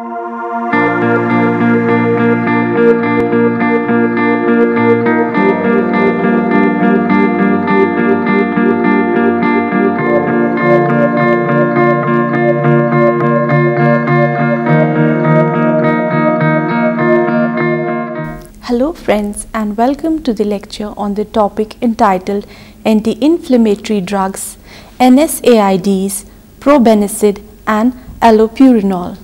Hello friends, and welcome to the lecture on the topic entitled Anti-Inflammatory Drugs, NSAIDs, Probenecid and allopurinol.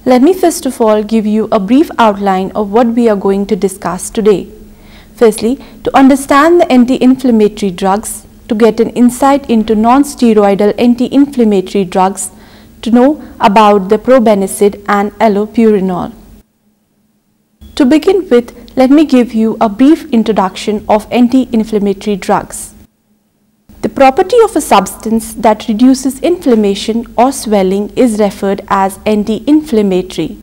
Let me first of all give you a brief outline of what we are going to discuss today. Firstly, to understand the anti-inflammatory drugs, to get an insight into non-steroidal anti-inflammatory drugs, to know about the probenecid and allopurinol. To begin with, let me give you a brief introduction of anti-inflammatory drugs. The property of a substance that reduces inflammation or swelling is referred as anti-inflammatory.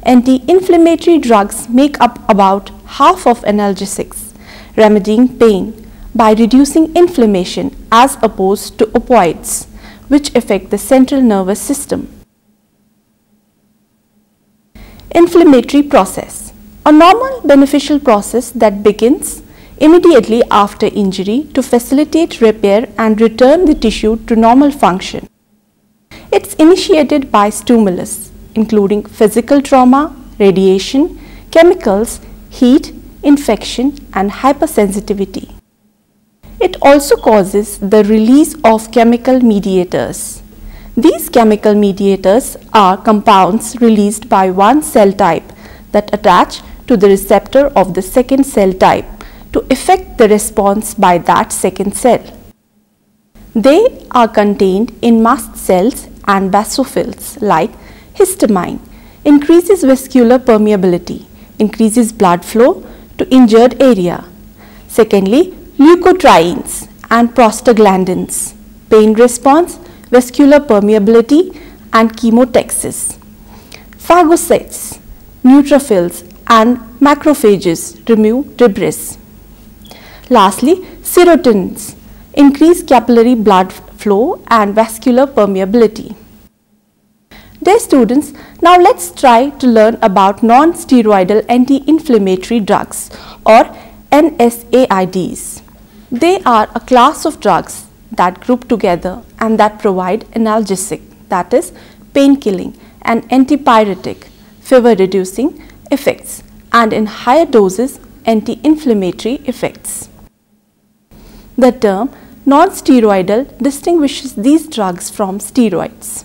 Anti-inflammatory drugs make up about half of analgesics, remedying pain by reducing inflammation as opposed to opioids, which affect the central nervous system. Inflammatory process. A normal beneficial process that begins immediately after injury to facilitate repair and return the tissue to normal function. It's initiated by stimulus, including physical trauma, radiation, chemicals, heat, infection, and hypersensitivity. It also causes the release of chemical mediators. These chemical mediators are compounds released by one cell type that attach to the receptor of the second cell type to effect the response by that second cell. They are contained in mast cells and basophils like histamine, increases vascular permeability, increases blood flow to injured area. Secondly, leukotrienes and prostaglandins, pain response, vascular permeability and chemotaxis. Phagocytes, neutrophils and macrophages remove debris. Lastly, serotonins increase capillary blood flow and vascular permeability. Dear students, now let's try to learn about non-steroidal anti-inflammatory drugs or NSAIDs. They are a class of drugs that group together and that provide analgesic, that is pain-killing and antipyretic, fever-reducing effects, and in higher doses anti-inflammatory effects. The term non-steroidal distinguishes these drugs from steroids,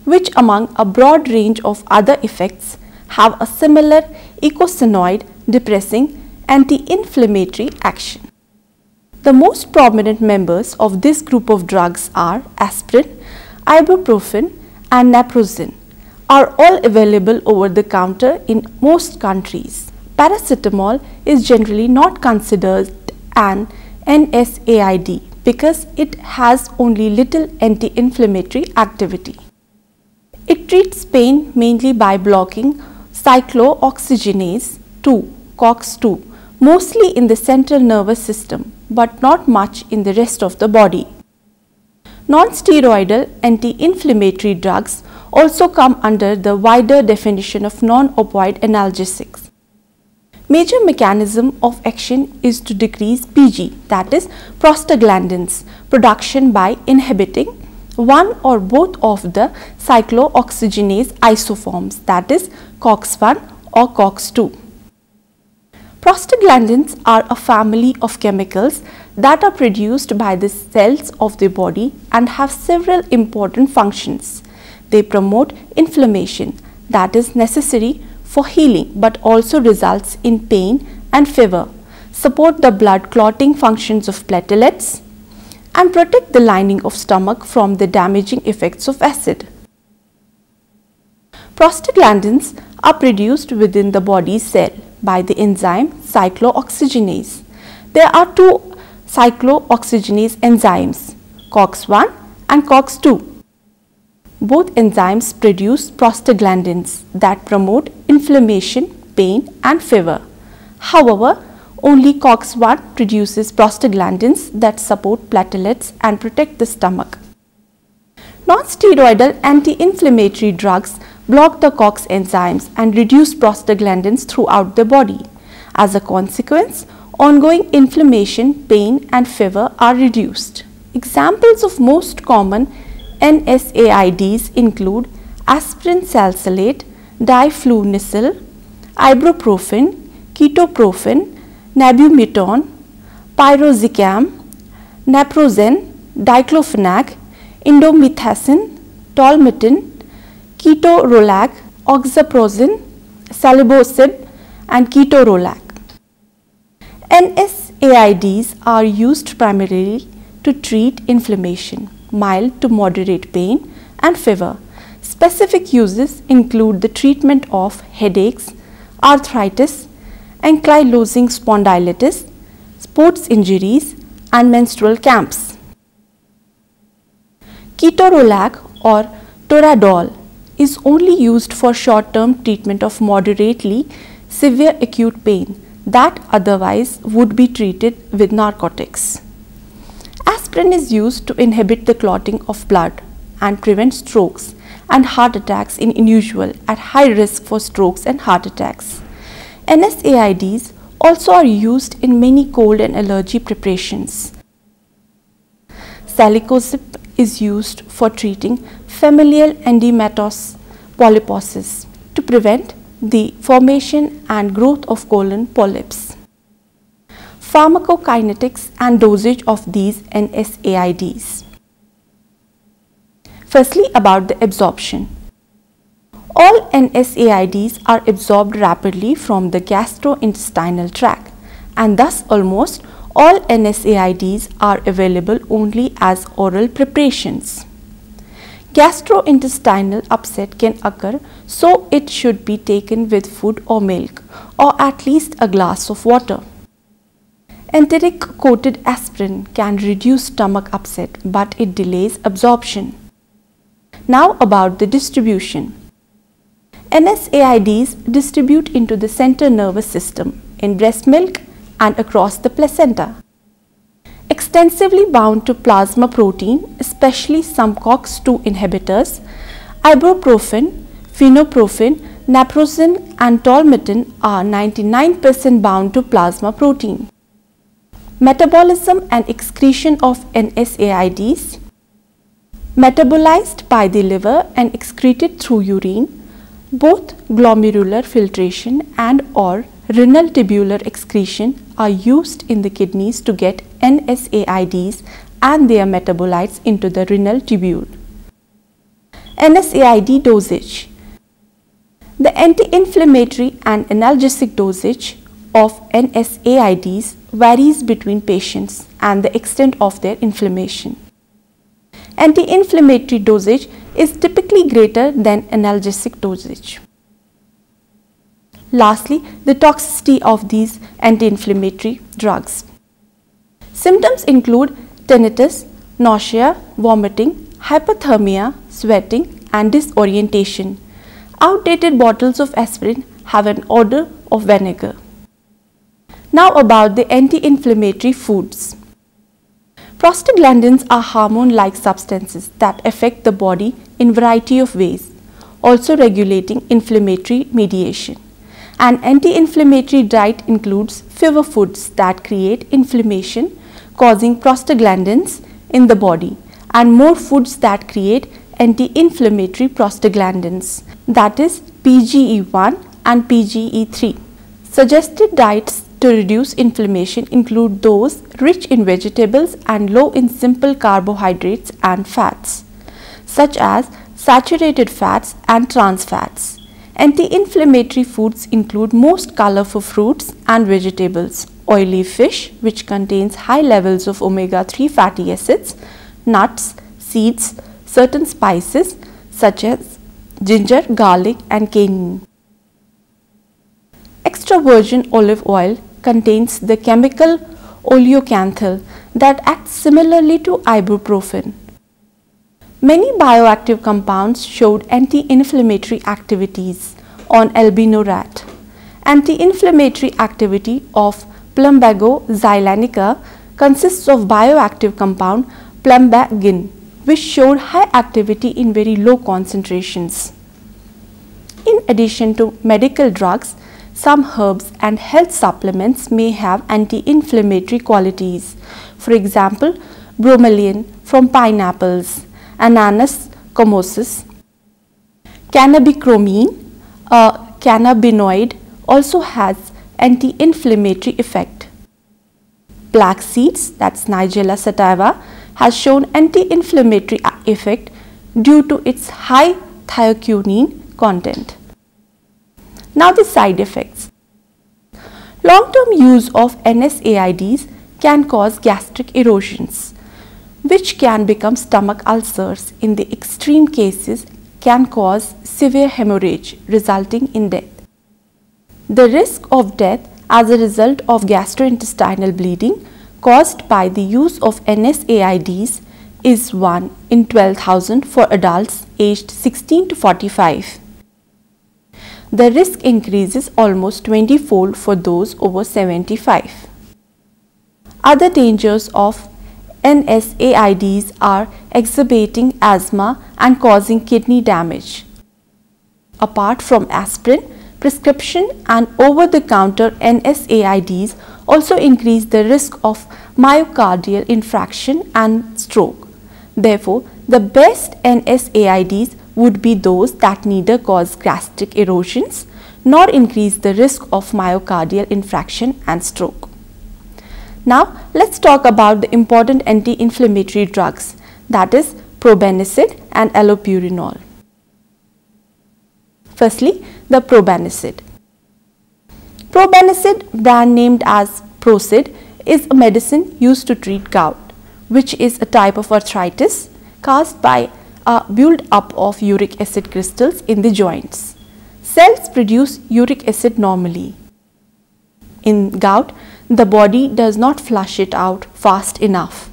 which among a broad range of other effects have a similar eicosanoid depressing anti-inflammatory action. The most prominent members of this group of drugs are aspirin, ibuprofen and naproxen, are all available over the counter in most countries. Paracetamol is generally not considered an NSAID because it has only little anti-inflammatory activity. It treats pain mainly by blocking cyclooxygenase 2, COX-2, mostly in the central nervous system, but not much in the rest of the body. Non-steroidal anti-inflammatory drugs also come under the wider definition of non-opioid analgesics. Major mechanism of action is to decrease PG, that is prostaglandins, production by inhibiting one or both of the cyclooxygenase isoforms, that is COX-1 or COX-2. Prostaglandins are a family of chemicals that are produced by the cells of the body and have several important functions. They promote inflammation that is necessary for healing but also results in pain and fever, support the blood clotting functions of platelets, and protect the lining of stomach from the damaging effects of acid. Prostaglandins are produced within the body's cell by the enzyme cyclooxygenase. There are two cyclooxygenase enzymes, COX-1 and COX-2. Both enzymes produce prostaglandins that promote inflammation, pain and fever. However, only COX-1 produces prostaglandins that support platelets and protect the stomach. Non-steroidal anti-inflammatory drugs block the COX enzymes and reduce prostaglandins throughout the body. As a consequence, ongoing inflammation, pain and fever are reduced. Examples of most common NSAIDs include aspirin salicylate, diflunisal, ibuprofen, ketoprofen, nabumectin, piroxicam, naproxen, diclofenac, indomethacin, tolmetin, ketorolac, oxaprozin, salibocid and ketorolac. NSAIDs are used primarily to treat inflammation, mild to moderate pain and fever. Specific uses include the treatment of headaches, arthritis, ankylosing spondylitis, sports injuries and menstrual cramps. Ketorolac or Toradol is only used for short-term treatment of moderately severe acute pain that otherwise would be treated with narcotics. Aspirin is used to inhibit the clotting of blood and prevent strokes and heart attacks in individuals at high risk for strokes and heart attacks. NSAIDs also are used in many cold and allergy preparations. Salicylate is used for treating familial endometriosis polyposis to prevent the formation and growth of colon polyps. Pharmacokinetics and dosage of these NSAIDs. Firstly, about the absorption. All NSAIDs are absorbed rapidly from the gastrointestinal tract, and thus almost all NSAIDs are available only as oral preparations. Gastrointestinal upset can occur, so it should be taken with food or milk, or at least a glass of water. Enteric coated aspirin can reduce stomach upset, but it delays absorption. Now about the distribution. NSAIDs distribute into the central nervous system, in breast milk and across the placenta. Extensively bound to plasma protein, especially some COX-2 inhibitors, ibuprofen, phenoprofen, naproxen and tolmetin are 99% bound to plasma protein. Metabolism and excretion of NSAIDs. Metabolized by the liver and excreted through urine, both glomerular filtration and or renal tubular excretion are used in the kidneys to get NSAIDs and their metabolites into the renal tubule. NSAID dosage. The anti-inflammatory and analgesic dosage of NSAIDs varies between patients and the extent of their inflammation. Anti-inflammatory dosage is typically greater than analgesic dosage. Lastly, the toxicity of these anti-inflammatory drugs. Symptoms include tinnitus, nausea, vomiting, hypothermia, sweating and disorientation. Outdated bottles of aspirin have an odor of vinegar. Now about the anti-inflammatory foods. Prostaglandins are hormone-like substances that affect the body in a variety of ways, also regulating inflammatory mediation. An anti-inflammatory diet includes fewer foods that create inflammation, causing prostaglandins in the body, and more foods that create anti-inflammatory prostaglandins, that is PGE1 and PGE3. Suggested diets to reduce inflammation include those rich in vegetables and low in simple carbohydrates and fats, such as saturated fats and trans fats. Anti-inflammatory foods include most colorful fruits and vegetables, oily fish which contains high levels of omega-3 fatty acids, nuts, seeds, certain spices such as ginger, garlic and cayenne. Extra virgin olive oil contains the chemical oleocanthal that acts similarly to ibuprofen. Many bioactive compounds showed anti-inflammatory activities on albino rat. Anti-inflammatory activity of Plumbago xylanica consists of bioactive compound plumbagin, which showed high activity in very low concentrations. In addition to medical drugs, some herbs and health supplements may have anti-inflammatory qualities. For example, bromelain from pineapples, Ananas communis, cannabichromene, a cannabinoid, also has anti-inflammatory effect. Black seeds, that's Nigella sativa, has shown anti-inflammatory effect due to its high thiocyanine content. Now the side effects. Long-term use of NSAIDs can cause gastric erosions, which can become stomach ulcers. In the extreme cases, can cause severe hemorrhage resulting in death. The risk of death as a result of gastrointestinal bleeding caused by the use of NSAIDs is 1 in 12,000 for adults aged 16 to 45. The risk increases almost 20-fold for those over 75. Other dangers of NSAIDs are exacerbating asthma and causing kidney damage. Apart from aspirin, prescription and over-the-counter NSAIDs also increase the risk of myocardial infarction and stroke. Therefore, the best NSAIDs would be those that neither cause gastric erosions nor increase the risk of myocardial infarction and stroke. Now, let's talk about the important anti-inflammatory drugs, that is probenecid and allopurinol. Firstly, the probenecid. Probenecid, brand named as Procid, is a medicine used to treat gout, which is a type of arthritis caused by a build-up of uric acid crystals in the joints. Cells produce uric acid normally. In gout, the body does not flush it out fast enough.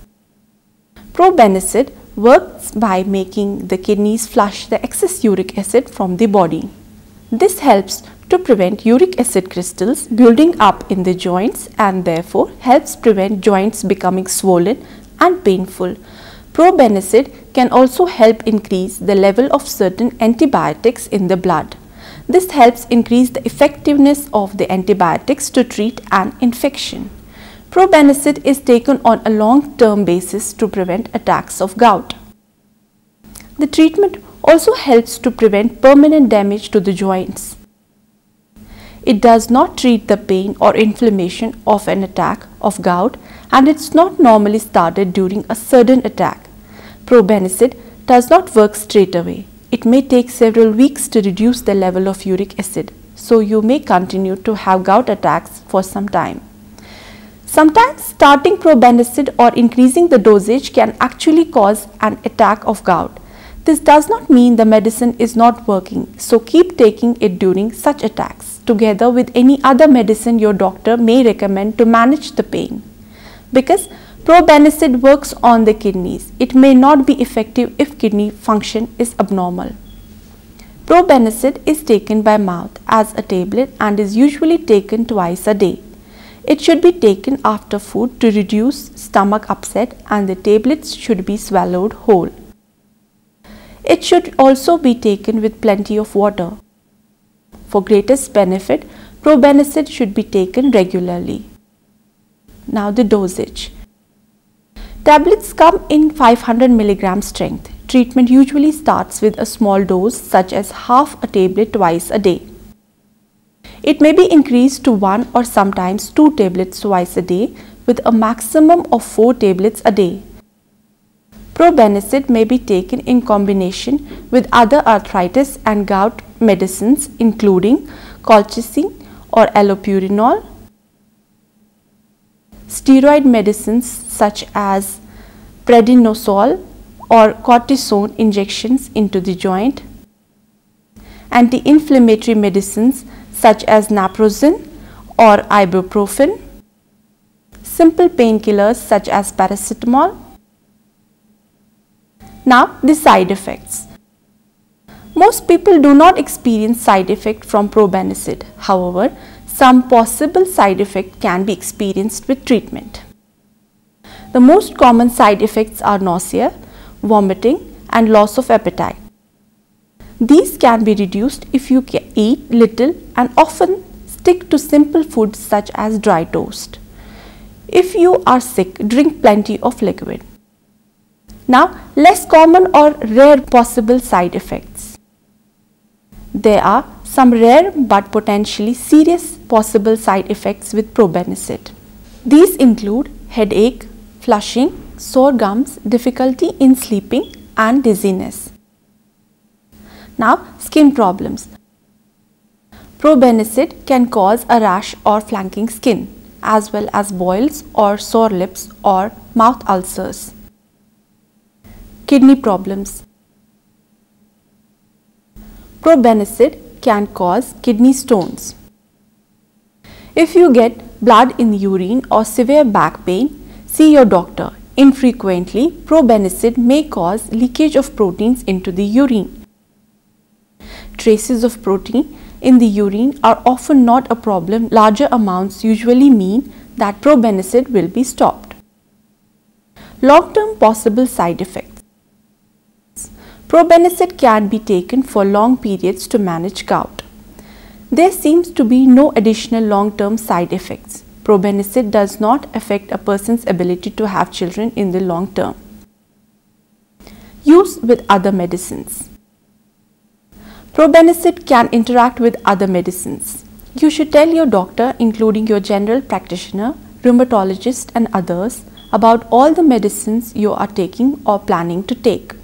Probenecid works by making the kidneys flush the excess uric acid from the body. This helps to prevent uric acid crystals building up in the joints and therefore helps prevent joints becoming swollen and painful. Probenecid can also help increase the level of certain antibiotics in the blood. This helps increase the effectiveness of the antibiotics to treat an infection. Probenecid is taken on a long-term basis to prevent attacks of gout. The treatment also helps to prevent permanent damage to the joints. It does not treat the pain or inflammation of an attack of gout, and it's not normally started during a sudden attack. Probenecid does not work straight away. It may take several weeks to reduce the level of uric acid, so you may continue to have gout attacks for some time. Sometimes starting probenecid or increasing the dosage can actually cause an attack of gout. This does not mean the medicine is not working, so keep taking it during such attacks, together with any other medicine your doctor may recommend to manage the pain. Because probenecid works on the kidneys, it may not be effective if kidney function is abnormal. Probenecid is taken by mouth as a tablet and is usually taken twice a day. It should be taken after food to reduce stomach upset, and the tablets should be swallowed whole. It should also be taken with plenty of water. For greatest benefit, probenecid should be taken regularly. Now the dosage. Tablets come in 500 mg strength. Treatment usually starts with a small dose such as half a tablet twice a day. It may be increased to 1 or sometimes 2 tablets twice a day with a maximum of 4 tablets a day. Probenecid may be taken in combination with other arthritis and gout medicines including colchicine or allopurinol, steroid medicines such as prednisone or cortisone injections into the joint, anti-inflammatory medicines such as naproxen or ibuprofen, simple painkillers such as paracetamol. Now the side effects. Most people do not experience side effect from probenecid. However, some possible side effect can be experienced with treatment. The most common side effects are nausea, vomiting, and loss of appetite. These can be reduced if you eat little and often stick to simple foods such as dry toast. If you are sick, drink plenty of liquid. Now, less common or rare possible side effects. There are some rare but potentially serious possible side effects with probenecid. These include headache, flushing, sore gums, difficulty in sleeping, and dizziness. Now, skin problems. Probenecid can cause a rash or flanking skin, as well as boils or sore lips or mouth ulcers. Kidney problems. Probenecid can cause kidney stones. If you get blood in the urine or severe back pain, see your doctor. Infrequently, probenecid may cause leakage of proteins into the urine. Traces of protein in the urine are often not a problem. Larger amounts usually mean that probenecid will be stopped. Long-term possible side effects. Probenecid can be taken for long periods to manage gout. There seems to be no additional long-term side effects. Probenecid does not affect a person's ability to have children in the long term. Use with other medicines. Probenecid can interact with other medicines. You should tell your doctor, including your general practitioner, rheumatologist and others, about all the medicines you are taking or planning to take.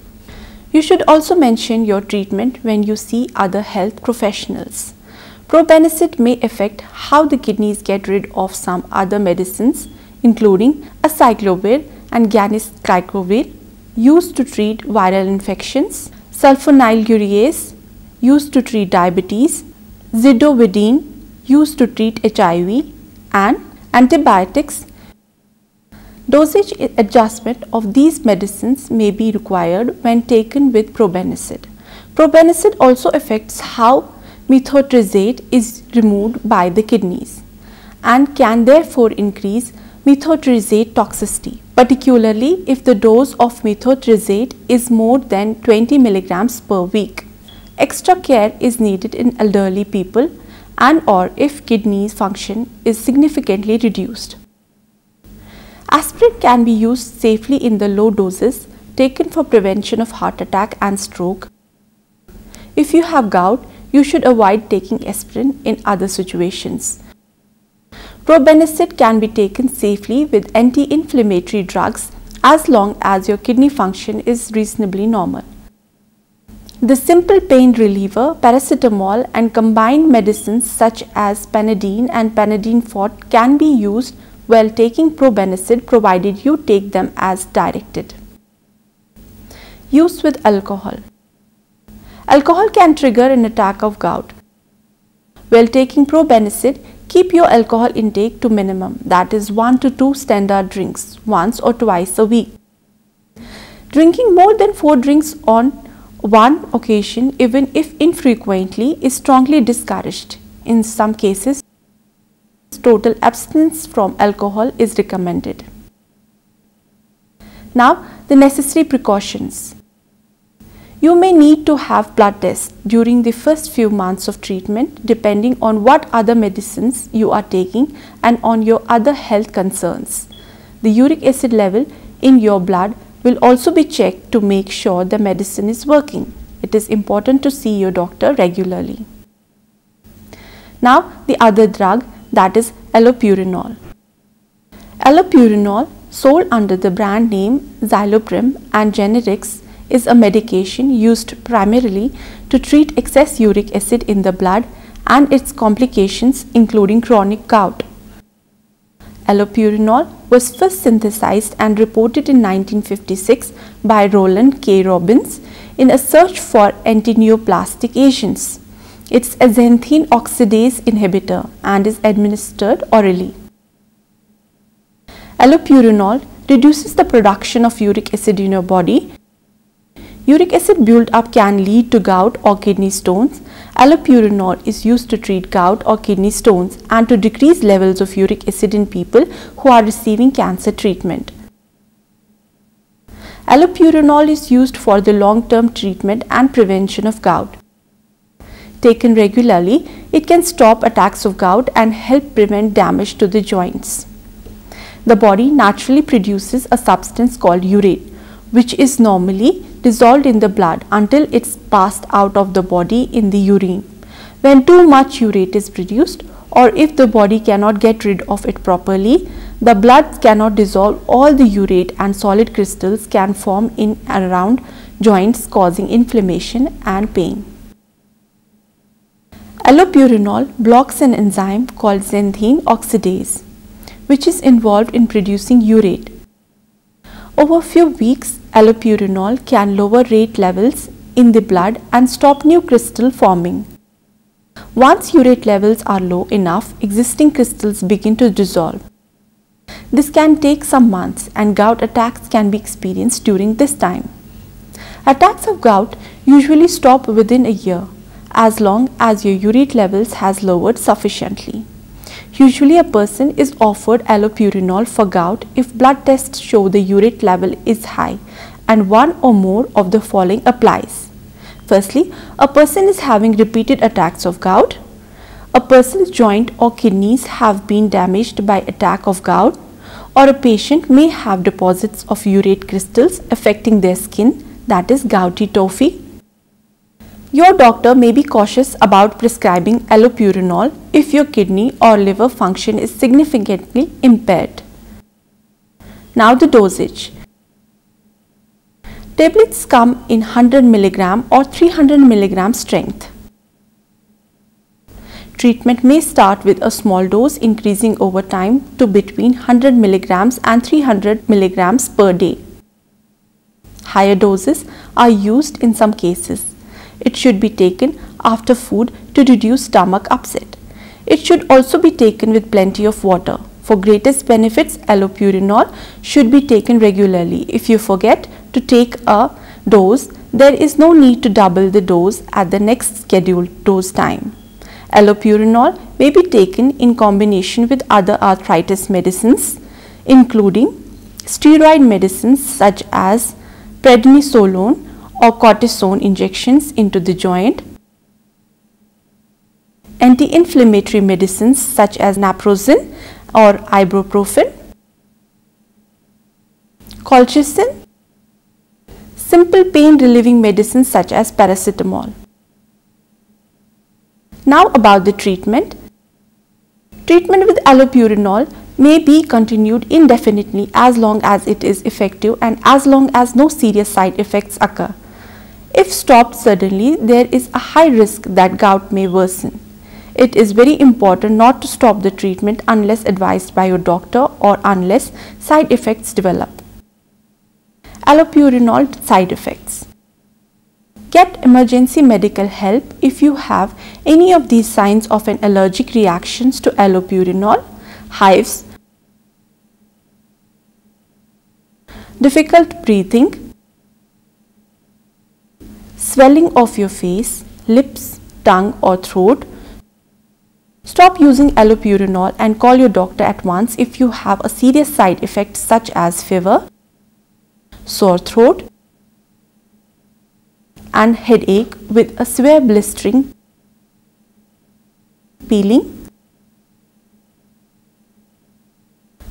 You should also mention your treatment when you see other health professionals. Probenecid may affect how the kidneys get rid of some other medicines, including acyclovir and ganistricovir, used to treat viral infections, sulfonylureas, used to treat diabetes, zidovudine, used to treat HIV, and antibiotics. Dosage adjustment of these medicines may be required when taken with probenecid. Probenecid also affects how methotrexate is removed by the kidneys and can therefore increase methotrexate toxicity, particularly if the dose of methotrexate is more than 20 mg per week. Extra care is needed in elderly people and or if kidney function is significantly reduced. Aspirin can be used safely in the low doses taken for prevention of heart attack and stroke. If you have gout, you should avoid taking aspirin in other situations. Probenecid can be taken safely with anti-inflammatory drugs as long as your kidney function is reasonably normal. The simple pain reliever, paracetamol and combined medicines such as Panadine and Panadine Forte can be used while taking probenecid provided you take them as directed. Use with alcohol. Alcohol can trigger an attack of gout. While taking probenecid, keep your alcohol intake to minimum, that is 1 to 2 standard drinks once or twice a week. Drinking more than 4 drinks on one occasion, even if infrequently, is strongly discouraged. In some cases, total abstinence from alcohol is recommended. Now, the necessary precautions. You may need to have blood tests during the first few months of treatment depending on what other medicines you are taking and on your other health concerns. The uric acid level in your blood will also be checked to make sure the medicine is working. It is important to see your doctor regularly. Now, the other drug, that is allopurinol. Allopurinol, sold under the brand name Zyloprim and generics, is a medication used primarily to treat excess uric acid in the blood and its complications including chronic gout. Allopurinol was first synthesized and reported in 1956 by Roland K. Robbins in a search for antineoplastic agents. It's a xanthine oxidase inhibitor and is administered orally. Allopurinol reduces the production of uric acid in your body. Uric acid build-up can lead to gout or kidney stones. Allopurinol is used to treat gout or kidney stones and to decrease levels of uric acid in people who are receiving cancer treatment. Allopurinol is used for the long-term treatment and prevention of gout. Taken regularly, it can stop attacks of gout and help prevent damage to the joints. The body naturally produces a substance called urate, which is normally dissolved in the blood until it's passed out of the body in the urine. When too much urate is produced, or if the body cannot get rid of it properly, the blood cannot dissolve all the urate and solid crystals can form in and around joints, causing inflammation and pain. Allopurinol blocks an enzyme called xanthine oxidase, which is involved in producing urate. Over a few weeks, allopurinol can lower urate levels in the blood and stop new crystal forming. Once urate levels are low enough, existing crystals begin to dissolve. This can take some months and gout attacks can be experienced during this time. Attacks of gout usually stop within a year as long as your urate levels has lowered sufficiently. Usually a person is offered allopurinol for gout if blood tests show the urate level is high and one or more of the following applies. Firstly, a person is having repeated attacks of gout, a person's joint or kidneys have been damaged by attack of gout, or a patient may have deposits of urate crystals affecting their skin, that is gouty toffee. Your doctor may be cautious about prescribing allopurinol if your kidney or liver function is significantly impaired. Now the dosage. Tablets come in 100 mg or 300 mg strength. Treatment may start with a small dose increasing over time to between 100 mg and 300 mg per day. Higher doses are used in some cases. It should be taken after food to reduce stomach upset. It should also be taken with plenty of water. For greatest benefits, allopurinol should be taken regularly. If you forget to take a dose, there is no need to double the dose at the next scheduled dose time. Allopurinol may be taken in combination with other arthritis medicines, including steroid medicines such as prednisolone or cortisone injections into the joint, anti-inflammatory medicines such as naproxen or ibuprofen, colchicine, simple pain relieving medicines such as paracetamol. Now about the treatment. Treatment with allopurinol may be continued indefinitely as long as it is effective and as long as no serious side effects occur. If stopped suddenly, there is a high risk that gout may worsen. It is very important not to stop the treatment unless advised by your doctor or unless side effects develop. Allopurinol side effects. Get emergency medical help if you have any of these signs of an allergic reactions to allopurinol: hives, difficult breathing, swelling of your face, lips, tongue or throat. Stop using allopurinol and call your doctor at once if you have a serious side effect such as fever, sore throat and headache with a severe blistering, peeling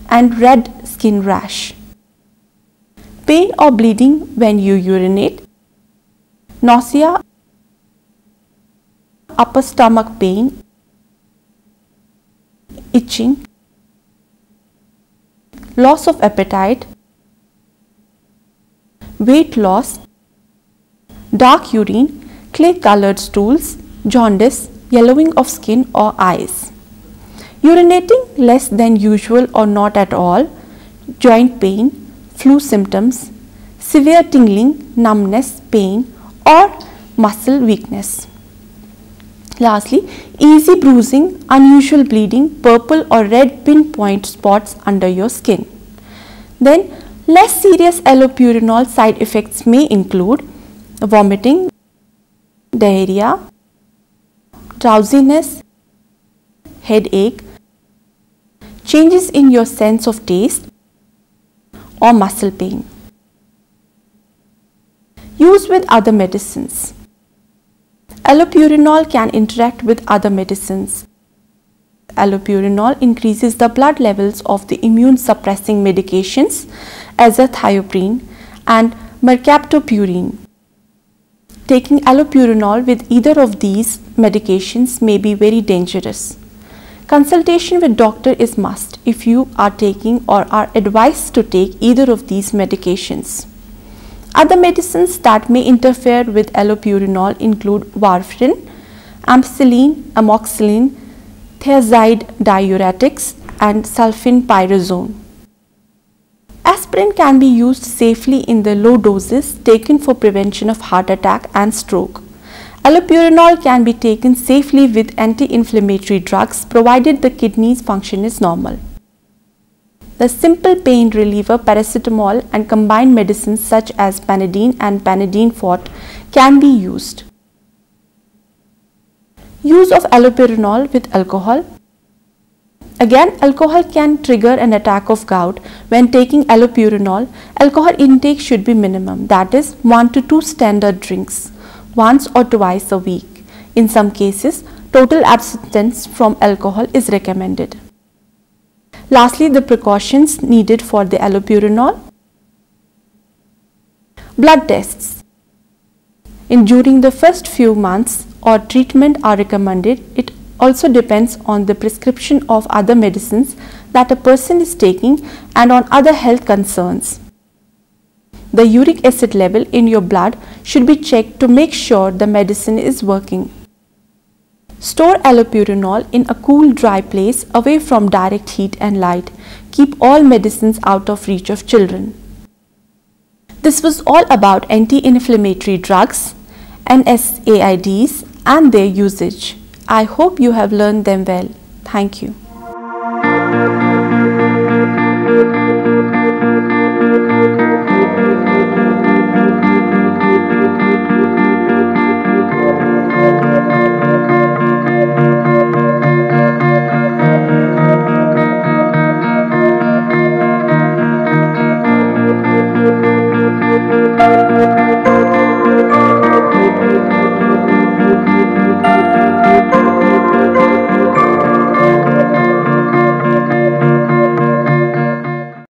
and red skin rash, pain or bleeding when you urinate, nausea, upper stomach pain, itching, loss of appetite, weight loss, dark urine, clay colored stools, jaundice, yellowing of skin or eyes, urinating less than usual or not at all, joint pain, flu symptoms, severe tingling, numbness, pain or muscle weakness. Lastly, easy bruising, unusual bleeding, purple or red pinpoint spots under your skin. Then, less serious allopurinol side effects may include vomiting, diarrhea, drowsiness, headache, changes in your sense of taste or muscle pain. Use with other medicines. Allopurinol can interact with other medicines. Allopurinol increases the blood levels of the immune suppressing medications azathioprine and mercaptopurine. Taking allopurinol with either of these medications may be very dangerous. Consultation with doctor is must if you are taking or are advised to take either of these medications. Other medicines that may interfere with allopurinol include warfarin, ampicillin, amoxicillin, thiazide diuretics, and sulfenpyrazone. Aspirin can be used safely in the low doses taken for prevention of heart attack and stroke. Allopurinol can be taken safely with anti-inflammatory drugs provided the kidney's function is normal. The simple pain reliever paracetamol and combined medicines such as Panadine and Panadine Forte can be used. Use of allopurinol with alcohol. Again, alcohol can trigger an attack of gout. When taking allopurinol, alcohol intake should be minimum, that is 1 to 2 standard drinks, once or twice a week. In some cases, total abstinence from alcohol is recommended. Lastly, the precautions needed for the allopurinol. Blood tests. During the first few months or treatment are recommended. It also depends on the prescription of other medicines that a person is taking and on other health concerns. The uric acid level in your blood should be checked to make sure the medicine is working. Store allopurinol in a cool, dry place away from direct heat and light. Keep all medicines out of reach of children. This was all about anti-inflammatory drugs, NSAIDs, and their usage. I hope you have learned them well. Thank you.